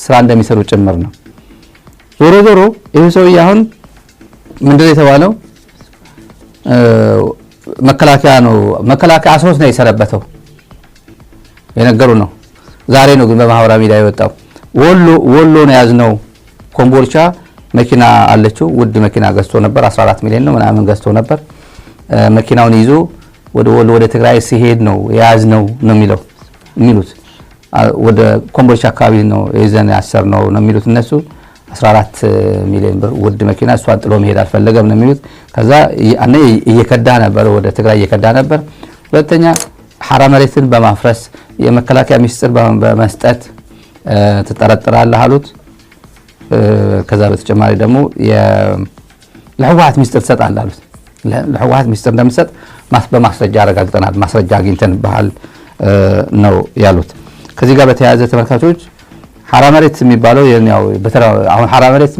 ስራ እንደሚሰሩ ጭምር ነው። ዞሮ ዞሮ ይሄ ሰውዬ አሁን ምንድነው የተባለው? መከላከያ ነው መከላከያ አስሮት ነው የሰረበተው የነገሩ ነው። ዛሬ ነው ግን በማህበራዊ ሚዲያ የወጣው። ወሎ ነው ያዝነው። ኮምቦልቻ መኪና አለችው ውድ መኪና ገዝቶ ነበር 14 ሚሊዮን ነው ምናምን ገዝቶ ነበር። መኪናውን ይዞ ወደ ወሎ ወደ ትግራይ ሲሄድ ነው ያዝነው ነው የሚሉት። ወደ ኮምቦልቻ አካባቢ ነው የዘን ያሰር ነው የሚሉት እነሱ። 14 ሚሊዮን ብር ውድ መኪና እሷን ጥሎ መሄድ አልፈለገም ነው የሚሉት። ከዛ አነ እየከዳ ነበር ወደ ትግራይ እየከዳ ነበር። ሁለተኛ ሐራ መሬትን በማፍረስ የመከላከያ ሚኒስትር በመስጠት ተጠረጥራለህ አሉት። ከዛ በተጨማሪ ደግሞ ለህወሓት ሚኒስትር ተሰጣለህ አሉት። ለህወሓት ሚኒስትር እንደምሰጥ በማስረጃ አረጋግጠናል፣ ማስረጃ አግኝተን ባህል ነው ያሉት። ከዚህ ጋር በተያያዘ ተመልካቾች ሐራ መሬት የሚባለው ያው አሁን ሐራ መሬት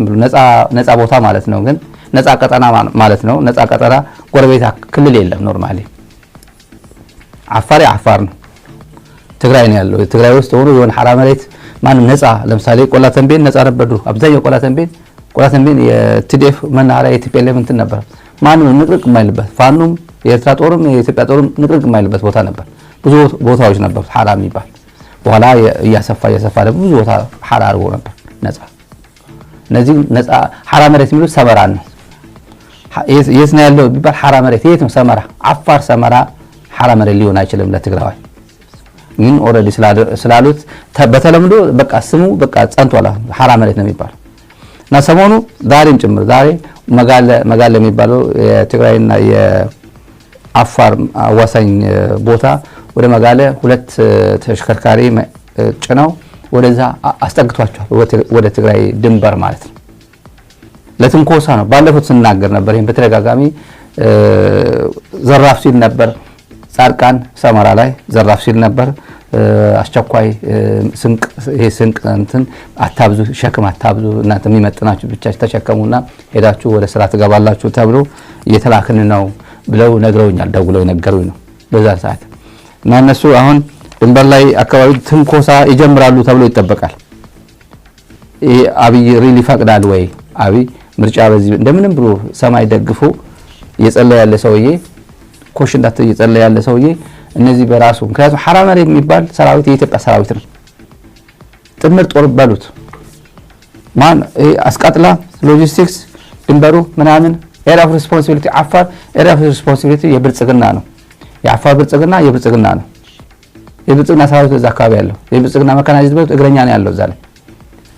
ነፃ ቦታ ማለት ነው፣ ግን ነፃ ቀጠና ማለት ነው። ነፃ ቀጠና ጎረቤት ክልል የለም። ኖርማሊ አፋር ነው፣ ትግራይ ነው ያለው። ትግራይ ውስጥ ሆኖ የሆነ ሐራ መሬት ማንም ነፃ ለምሳሌ ቆላ ተንቤን ነፃ ነበር። አብዛኛው ቆላ ተንቤን የቲዲኤፍ መናኸሪያ የቲፒኤልኤፍ እንትን ነበር። ማንም ንቅርቅ የማይልበት ፋኖም የኤርትራ ጦርም የኢትዮጵያ ጦርም ንቅርቅ የማይልበት ቦታ ነበር። ብዙ ቦታዎች ነበሩ ሐራ የሚባል። በኋላ እያሰፋ ብዙ ቦታ ሐራ አድርጎ ነበር ነፃ። እነዚህ ነፃ ሐራ መሬት የሚሉት ሰመራን ነው። የት ነው ያለው ቢባል ሐራ መሬት የት ነው? ሰመራ፣ አፋር ሰመራ ሐራ መሬት ሊሆን አይችልም ለትግራይ። ግን ኦሬዲ ስላሉት በተለምዶ በቃ ስሙ በቃ ጸንቷል፣ ሐራ መሬት ነው የሚባል እና ሰሞኑ ዛሬም ጭምር ዛሬ መጋለ የሚባለው የትግራይና የአፋር አዋሳኝ ቦታ ወደ መጋለ ሁለት ተሽከርካሪ ጭነው ወደዛ አስጠግቷቸዋል፣ ወደ ትግራይ ድንበር ማለት ነው። ለትንኮሳ ነው። ባለፉት ስናገር ነበር፣ ይሄን በተደጋጋሚ ዘራፍ ሲል ነበር። ጻድቃን ሰመራ ላይ ዘራፍ ሲል ነበር። አስቸኳይ ስንቅ እንትን አታብዙ፣ ሸክም አታብዙ፣ እናንተ የሚመጥናችሁ ብቻ ተሸከሙና ሄዳችሁ ወደ ስራ ትገባላችሁ ተብሎ እየተላክን ነው ብለው ነግረውኛል። ደውለው ነገሩኝ ነው በዛ ሰዓት። እና እነሱ አሁን ድንበር ላይ አካባቢ ትንኮሳ ይጀምራሉ ተብሎ ይጠበቃል። አብይ ሪሊ ፈቅዳል ወይ? አብይ ምርጫ በዚህ እንደምንም ብሎ ሰማይ ደግፎ እየጸለየ ያለ ሰውዬ ኮሽ እንዳት እየጸለየ ያለ ሰውዬ እነዚህ በራሱ ምክንያቱም ሐራ መሬት የሚባል ሰራዊት የኢትዮጵያ ሰራዊት ነው። ጥምር ጦር በሉት ማን አስቃጥላ ሎጂስቲክስ ድንበሩ ምናምን ኤሪያ ኦፍ ሪስፖንሲቢሊቲ አፋር ኤሪያ ኦፍ ሪስፖንሲቢሊቲ የብልጽግና ነው። የአፋር ብልጽግና ነው። የብልጽግና ሰራዊት እዛ አካባቢ ያለው የብልጽግና መካናይዝድ በሉት እግረኛ ነው ያለው እዛ ላይ።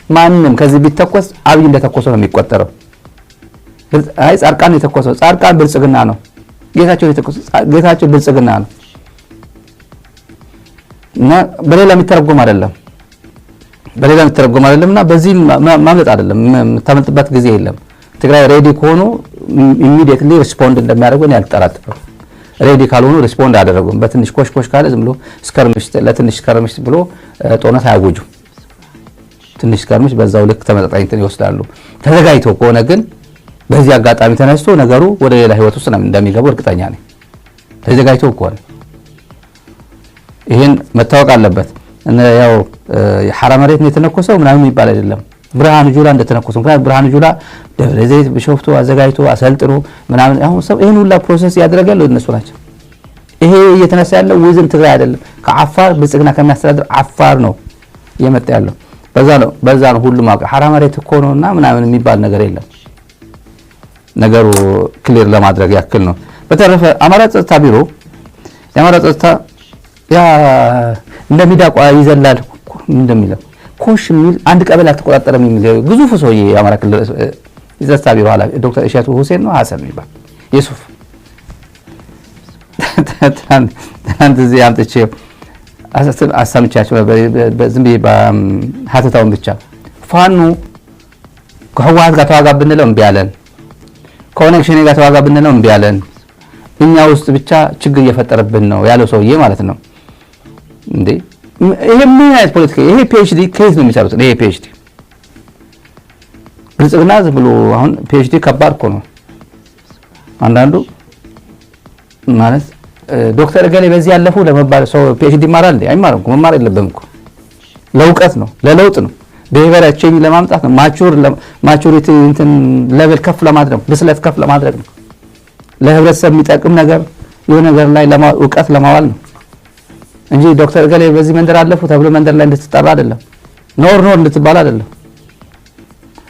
ማንንም ከዚህ ቢተኮስ አብይ እንደተኮሰው ነው የሚቆጠረው። አይ ጻድቃን የተኮሰው ጻድቃን ብልጽግና ነው። ጌታቸው ብልጽግና ነው እና በሌላ የሚተረጎም አይደለም እና በዚህ ማምለጥ አይደለም፣ የምታመልጥበት ጊዜ የለም። ትግራይ ሬዲ ከሆኑ ኢሚዲየትሊ ሪስፖንድ እንደሚያደርጉ ነው ያልጠራጠረው። ሬዲ ካልሆኑ ሪስፖንድ አደረጉም። በትንሽ ኮሽኮሽ ካለ ዝም ብሎ ለትንሽ ስከርምሽ ብሎ ጦርነት አያውጁ። ትንሽ ስከርምሽ በዛው ልክ ተመጣጣኝ እንትን ይወስዳሉ። ተዘጋጅተው ከሆነ ግን በዚህ አጋጣሚ ተነስቶ ነገሩ ወደ ሌላ ህይወት ውስጥ እንደሚገቡ እርግጠኛ ነኝ። ተዘጋጅተው ከሆነ ይሄን መታወቅ አለበት። ያው የሐራ መሬት ነው የተነኮሰው ምናምን የሚባል አይደለም። ብርሃኑ ጁላ እንደተነኮሰው ምክንያቱም ብርሃኑ ጁላ ደብረ ዘይት ቢሾፍቱ አዘጋጅቶ አሰልጥኖ ምናምን አሁን ሰው ይሄን ሁላ ፕሮሰስ ያደረጋሉ እነሱ ናቸው። ይሄ እየተነሳ ያለው ውዝን ትግራይ አይደለም፣ ከአፋር ብልጽግና ከሚያስተዳድር አፋር ነው እየመጣ ያለው። በዛ ነው ሁሉም ሐራ መሬት እኮ ነውና ምናምን የሚባል ነገር የለም። ነገሩ ክሊር ለማድረግ ያክል ነው። በተረፈ አማራ ጸጥታ ቢሮ የአማራ ጸጥታ ያ እንደሚዳቋ ይዘላል እንደሚለው ኮሽ የሚል አንድ ቀበሌ አልተቆጣጠረም የሚል ግዙፍ ሰውዬ የአማራ ክልል የጸጥታ ቢሮ ኃላፊ ዶክተር እሸቱ ሁሴን ነው ሐሰን የሚባል የሱፍ ትናንት እዚህ አምጥቼ አሳምቻቸው ዝም ብዬ ሀተታውን ብቻ ፋኖ ከህወሓት ጋር ተዋጋ ብንለው እምቢ አለን፣ ኮኔክሽን ጋር ተዋጋ ብንለው እምቢ አለን፣ እኛ ውስጥ ብቻ ችግር እየፈጠረብን ነው ያለው ሰውዬ ማለት ነው። እንዴ ይሄ ምን አይነት ፖለቲካ? ይሄ ፒኤችዲ ከየት ነው የሚሰሩት? ይሄ ፒኤችዲ ብልጽግና ዝም ብሎ አሁን ፒኤችዲ ከባድ እኮ ነው። አንዳንዱ ማለት ዶክተር ገሌ በዚህ ያለፈው ለመባል ሰው ፒኤችዲ ይማራል እንዴ? አይማርም እኮ። መማር የለበትም እኮ። ለእውቀት ነው፣ ለለውጥ ነው። behavior change ለማምጣት ነው maturity እንትን level ከፍ ለማድረግ ብስለት ከፍ ለማድረግ ነው ለህብረተሰብ የሚጠቅም ነገር የሆነ ነገር ላይ እውቀት ለማዋል ነው እንጂ ዶክተር ገሌ በዚህ መንደር አለፉ ተብሎ መንደር ላይ እንድትጠራ አይደለም ኖር እንድትባል አይደለም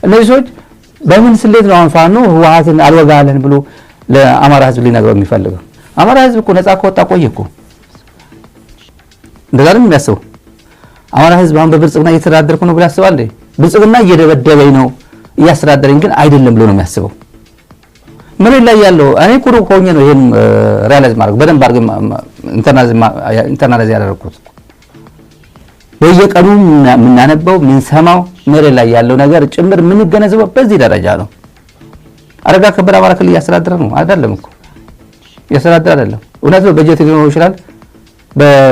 እነዚህ ሰዎች በምን ስሌት ነው አንፋኑ ህወሓትን አልወጋለን ብሎ ለአማራ ህዝብ ሊነግረው የሚፈልገው አማራ ህዝብ እኮ ነፃ ከወጣ ቆየኩ እንደዛም የሚያስበው አማራ ህዝብ አሁን በብልጽግና እየተዳደርኩ ነው ብሎ ያስባል እንዴ ብልጽግና እየደበደበኝ ነው እያስተዳደረኝ ግን አይደለም ብሎ ነው የሚያስበው ምን ላይ ያለው እኔ ኩሩ ኮኝ ነው ይሄን ሪያላይዝ ማድረግ በደንብ አድርገን ኢንተርናላይዝ ያደረኩት በየቀኑ ምናነበው ምን ሰማው መሬት ላይ ያለው ነገር ጭምር ምን ገነዘበው በዚህ ደረጃ ነው አረጋ ከበደ አማራ ክልል ያስተዳደረ ነው አይደለም እኮ ያስተዳደረ አይደለም እውነት ነው በጀት ሊኖር ይችላል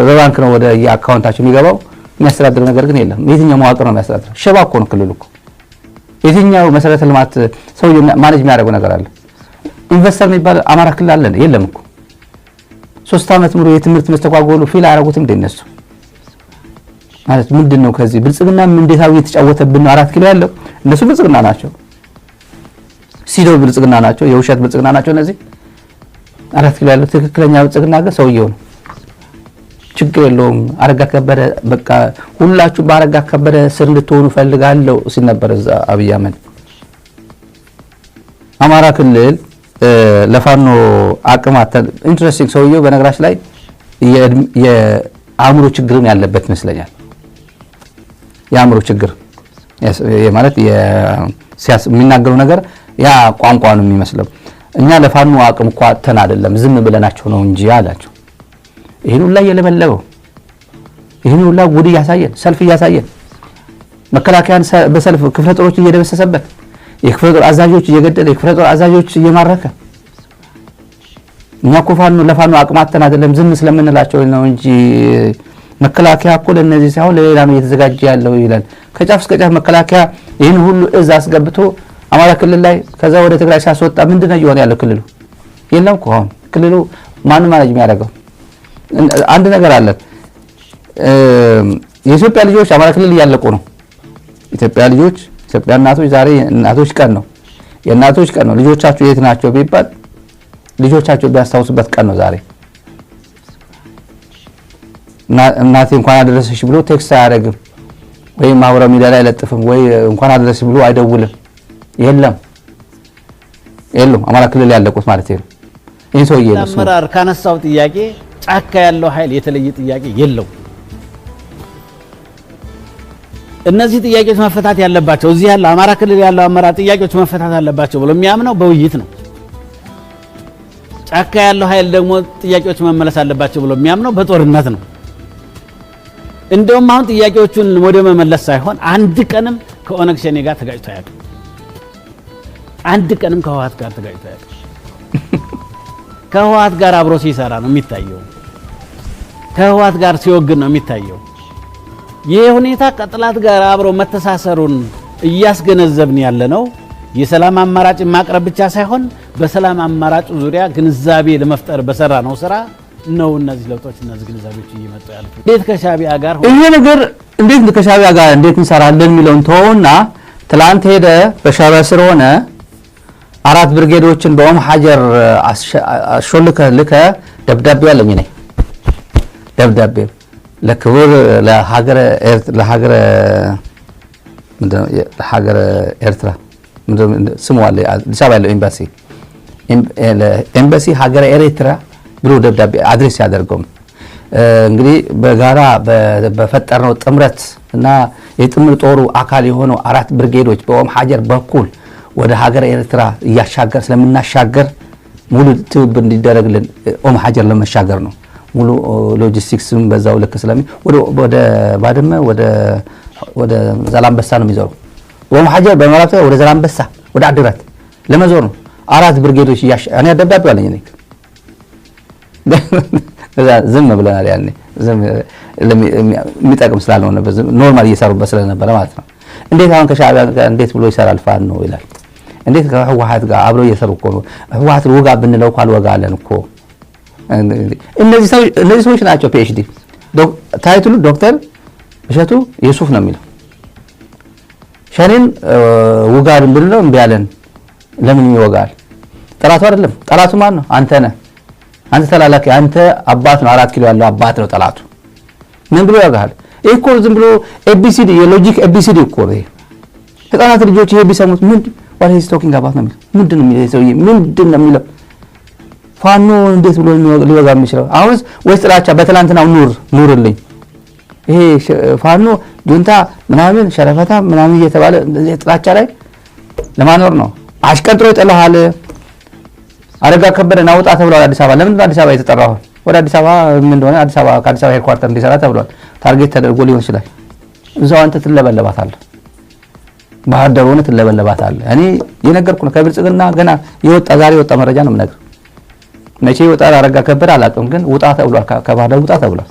በባንክ ነው ወደ የአካውንታቸው የሚገባው የሚያስተዳድር ነገር ግን የለም የትኛው መዋቅር ነው የሚያስተዳድረው ሸባ እኮ ነው ክልሉ እኮ የትኛው መሰረተ ልማት ሰው ማኔጅ የሚያደርገው ነገር አለ ኢንቨስተር የሚባል አማራ ክልል አለ የለም እኮ 3 አመት ሙሉ የትምህርት መስተጓጎሉ ፊል አያረጉትም እንደነሱ ማለት ምንድነው ከዚህ ብልጽግና እንዴታው እየተጫወተብን ነው 4 ኪሎ ያለው እነሱ ብልጽግና ናቸው ሲዶ ብልጽግና ናቸው የውሸት ብልጽግና ናቸው እነዚህ 4 ኪሎ ያለው ትክክለኛ ብልጽግና ግን ሰውየው ነው ችግር የለውም አረጋ ከበደ በቃ ሁላችሁ ባረጋ ከበደ ስር እንድትሆኑ ፈልጋለሁ ሲነበር አብይ አህመድ አማራ ክልል ለፋኖ አቅማት ኢንትረስቲንግ ሰውየው በነገራችን ላይ የአእምሮ ችግርን ያለበት ይመስለኛል የአእምሮ ችግር ማለት የሲያስ የሚናገረው ነገር ያ ቋንቋ ነው የሚመስለው እኛ ለፋኖ አቅም እንኳን ተና አይደለም ዝም ብለናቸው ነው እንጂ አላቸው ይሄን ሁሉ የለበለበው ይሄን ሁሉ ጉድ ያሳየን ሰልፍ ያሳየን መከላከያን በሰልፍ ክፍለ ጦሮች እየደበሰሰበት የክፍለ ጦር አዛዦች እየገደለ የክፍለ ጦር አዛዦች እየማረከ እኛ ኮፋኑ ለፋኑ አቅማተን አይደለም ዝም ስለምንላቸው ነው እንጂ መከላከያ እኮ ለነዚህ ሳይሆን ለሌላ ነው እየተዘጋጀ ያለው ይላል ከጫፍ እስከ ጫፍ መከላከያ ይሄን ሁሉ እዛ አስገብቶ አማራ ክልል ላይ ከዛ ወደ ትግራይ ሲያስወጣ ምንድነው ይሆን ያለው ክልሉ የለም እኮ አሁን ክልሉ ማን ማኔጅ የሚያደርገው አንድ ነገር አለ የኢትዮጵያ ልጆች አማራ ክልል ያለቁ ነው ኢትዮጵያ ልጆች ኢትዮጵያ እናቶች ዛሬ እናቶች ቀን ነው የእናቶች ቀን ነው ልጆቻቸው የት ናቸው ቢባል ልጆቻቸው ቢያስታውሱበት ቀን ነው ዛሬ እናቴ እንኳን አደረሰሽ ብሎ ቴክስት አያደርግም ወይ ማህበራዊ ሚዲያ ላይ አይለጥፍም ወይ እንኳን አደረሰሽ ብሎ አይደውልም የለም አማራ ክልል ያለቁት ማለት ነው ይሄ ሰውዬ ነው አመራር ካነሳው ጥያቄ ጫካ ያለው ኃይል የተለየ ጥያቄ የለው እነዚህ ጥያቄዎች መፈታት ያለባቸው እዚህ ያለው አማራ ክልል ያለው አመራር ጥያቄዎች መፈታት አለባቸው ብሎ የሚያምነው በውይይት ነው ጫካ ያለው ኃይል ደግሞ ጥያቄዎች መመለስ አለባቸው ብሎ የሚያምነው በጦርነት ነው እንደውም አሁን ጥያቄዎቹን ወደ መመለስ ሳይሆን አንድ ቀንም ከኦነግ ሸኔ ጋር ተጋጭቶ ያውቃል አንድ ቀንም ከህወሓት ጋር ተጋጭቶ ያውቃል ከህወሓት ጋር አብሮ ሲሰራ ነው የሚታየው ከህወሓት ጋር ሲወግን ነው የሚታየው ይሄ ሁኔታ ከጥላት ጋር አብሮ መተሳሰሩን እያስገነዘብን ያለነው የሰላም አማራጭ ማቅረብ ብቻ ሳይሆን በሰላም አማራጭ ዙሪያ ግንዛቤ ለመፍጠር በሰራ ነው ስራ ነው እነዚህ ለውጦች እነዚህ ግንዛቤዎች እየመጡ ያሉት እንዴት ከሻቢያ ጋር ይሄ ነገር እንዴት ከሻቢያ ጋር እንዴት እንሰራለን የሚለውን ተውና ትላንት ሄደ በሻቢያ ስር ሆነ 4 ብርጌዶችን በኦም ሐጀር አሾልከ ልከ ደብዳቤ ያለኝ ነኝ ደብዳቤ ለክቡር ለሀገረ ኤርትራ ስሙ አለ አዲስ አበባ ያለው ኤምባሲ ሀገረ ኤርትራ ብሎ ደብዳቤ አድሬስ ያደርገው እንግዲህ በጋራ በፈጠርነው ጥምረት እና የጥምር ጦሩ አካል የሆነው 4 ብርጌዶች በኦም ሐጀር በኩል ወደ ሀገረ ኤርትራ ያሻገር ስለምናሻገር ሙሉ ትብብር እንዲደረግልን ኦም ሐጀር ለመሻገር ነው ሙሉ ሎጂስቲክስም በዛው ልክ ስለሚ ወደ ባድመ ወደ ዛላምበሳ ነው የሚዞረው ኦም ሐጀር በመራታ ወደ ዛላምበሳ ወደ አድራት ለመዞር ነው 4 ብርጌዶች እኔ ደብዳቤው አለኝ ነኝ ዝም ብለናል ያኔ ዝም የሚጠቅም ስላልሆነ ኖርማል እየሰሩበት ስለነበረ ማለት ነው እንዴት አሁን ከሻቢያ ጋር እንዴት ብሎ ይሰራል ፋን ነው ይላል እንዴት ከህወሓት ጋር አብሮ እየሰሩ እኮ ነው ህወሓት ወጋ ብንለው እኮ አልወጋለን እኮ እነዚህ ሰዎች ናቸው ፒኤችዲ ታይትሉ ዶክተር እሸቱ የሱፍ ነው የሚለው ሸኔን ውጋድ ብንለው እምቢ አለን። ለምን ይወጋል? ጠላቱ አይደለም። ጠላቱ ማን ነው? አንተ ነህ። አንተ ተላላኪ፣ አንተ አባት ነው። 4 ኪሎ ያለው አባት ነው ጠላቱ። ምን ብሎ ያጋል? ይሄ እኮ ዝም ብሎ ኤቢሲዲ የሎጂክ ኤቢሲዲ እኮ ነው። ህፃናት ልጆች ይሄ ቢሰሙት what is talking about ነው የሚለው። ምንድን ነው የሚለው ሰውዬ? ምንድን ነው የሚለው? ፋኖ እንዴት ብሎ ሊወጋ የሚችለው? አሁንስ ወይስ ጥላቻ? በትላንትናው ኑርልኝ ይሄ ፋኖ ጁንታ ምናምን ሸረፈታ ምናምን እየተባለ ጥላቻ ላይ ለማኖር ነው። አሽቀንጥሮ ይጠላሃል። አረጋ ከበደ ናውጣ ተብሏል አዲስ አበባ። ለምን አዲስ አበባ የተጠራው? ወደ አዲስ አበባ ምን እንደሆነ አዲስ አበባ ከአዲስ አበባ ሄድኳርተር እንዲሰራ ተብሏል። ታርጌት ተደርጎ ሊሆን ይችላል። እዛው አንተ ትለበለባታለህ። ባህር ዳር ሆነ ትለበለባታለህ። እኔ የነገርኩ ነው። ከብልጽግና ገና ዛሬ የወጣ መረጃ ነው የምነግርህ። መቼ ይወጣል አረጋ ከበደ አላውቅም፣ ግን ውጣ ተብሏል። ከባህር ዳር ውጣ ተብሏል።